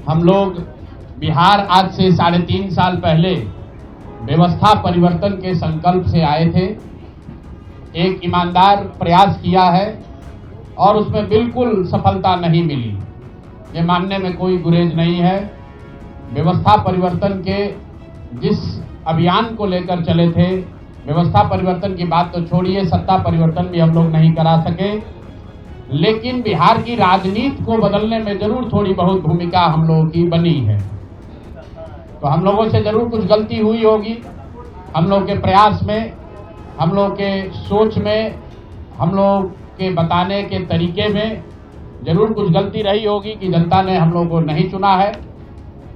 हम लोग बिहार आज से 3.5 साल पहले व्यवस्था परिवर्तन के संकल्प से आए थे। एक ईमानदार प्रयास किया है और उसमें बिल्कुल सफलता नहीं मिली, ये मानने में कोई गुरेज नहीं है। व्यवस्था परिवर्तन के जिस अभियान को लेकर चले थे, व्यवस्था परिवर्तन की बात तो छोड़िए, सत्ता परिवर्तन भी हम लोग नहीं करा सके, लेकिन बिहार की राजनीति को बदलने में जरूर थोड़ी बहुत भूमिका हम लोगों की बनी है। तो हम लोगों से जरूर कुछ गलती हुई होगी, हम लोग के प्रयास में, हम लोग के सोच में, हम लोग के बताने के तरीके में जरूर कुछ गलती रही होगी कि जनता ने हम लोग को नहीं चुना है,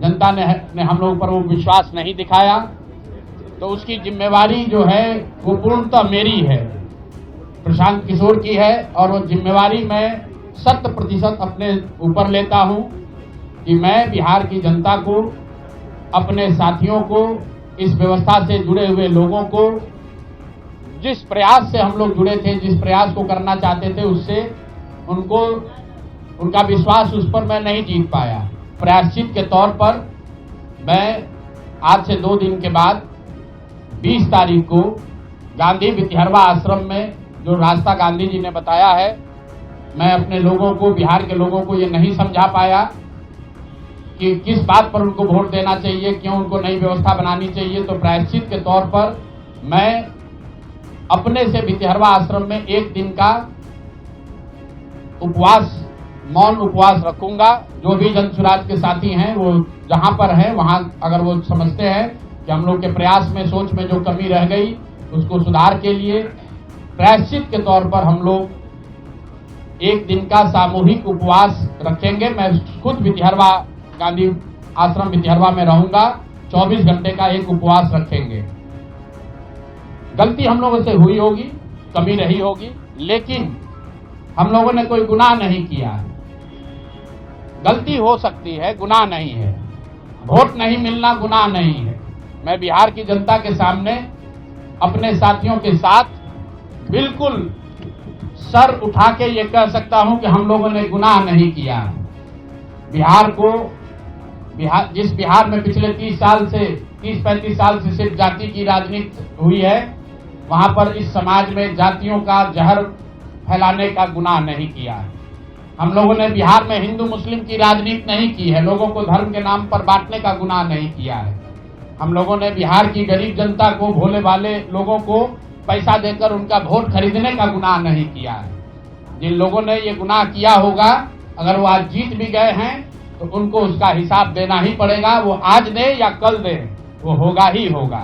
जनता ने हम लोग पर वो विश्वास नहीं दिखाया। तो उसकी जिम्मेवारी जो है वो पूर्णतः मेरी है, प्रशांत किशोर की है, और वो जिम्मेवारी मैं 100% अपने ऊपर लेता हूं कि मैं बिहार की जनता को, अपने साथियों को, इस व्यवस्था से जुड़े हुए लोगों को, जिस प्रयास से हम लोग जुड़े थे, जिस प्रयास को करना चाहते थे, उससे उनका विश्वास उस पर मैं नहीं जीत पाया। प्रायश्चित के तौर पर मैं आज से 2 दिन के बाद 20 तारीख को गांधी विद्यारवा आश्रम में, जो रास्ता गांधी जी ने बताया है, मैं अपने लोगों को, बिहार के लोगों को ये नहीं समझा पाया कि किस बात पर उनको वोट देना चाहिए, क्यों उनको नई व्यवस्था बनानी चाहिए। तो प्रायश्चित के तौर पर मैं अपने से विद्यारवा आश्रम में 1 दिन का उपवास, मौन उपवास रखूंगा। जो भी जन सुराज के साथी हैं वो जहां पर हैं वहां, अगर वो समझते हैं कि हम लोग के प्रयास में, सोच में जो कमी रह गई, उसको सुधार के लिए प्रायश्चित के तौर पर हम लोग 1 दिन का सामूहिक उपवास रखेंगे। मैं खुद विद्यारवा, गांधी आश्रम विद्यारवा में रहूंगा, 24 घंटे का एक उपवास रखेंगे। गलती हम लोगों से हुई होगी, कमी रही होगी, लेकिन हम लोगों ने कोई गुनाह नहीं किया। गलती हो सकती है, गुनाह नहीं है। वोट नहीं मिलना गुनाह नहीं है। मैं बिहार की जनता के सामने अपने साथियों के साथ बिल्कुल सर उठा के ये कह सकता हूं कि हम लोगों ने गुनाह नहीं किया। जिस बिहार में पिछले 30-35 साल से सिर्फ जाति की राजनीति हुई है, वहां पर इस समाज में जातियों का जहर फैलाने का गुनाह नहीं किया है। हम लोगों ने बिहार में हिंदू मुस्लिम की राजनीति नहीं की है, लोगों को धर्म के नाम पर बांटने का गुनाह नहीं किया है। हम लोगों ने बिहार की गरीब जनता को, भोले भाले लोगों को पैसा देकर उनका वोट खरीदने का गुनाह नहीं किया है। जिन लोगों ने ये गुनाह किया होगा, अगर वो आज जीत भी गए हैं तो उनको उसका हिसाब देना ही पड़ेगा। वो आज दे या कल दे, वो होगा ही होगा।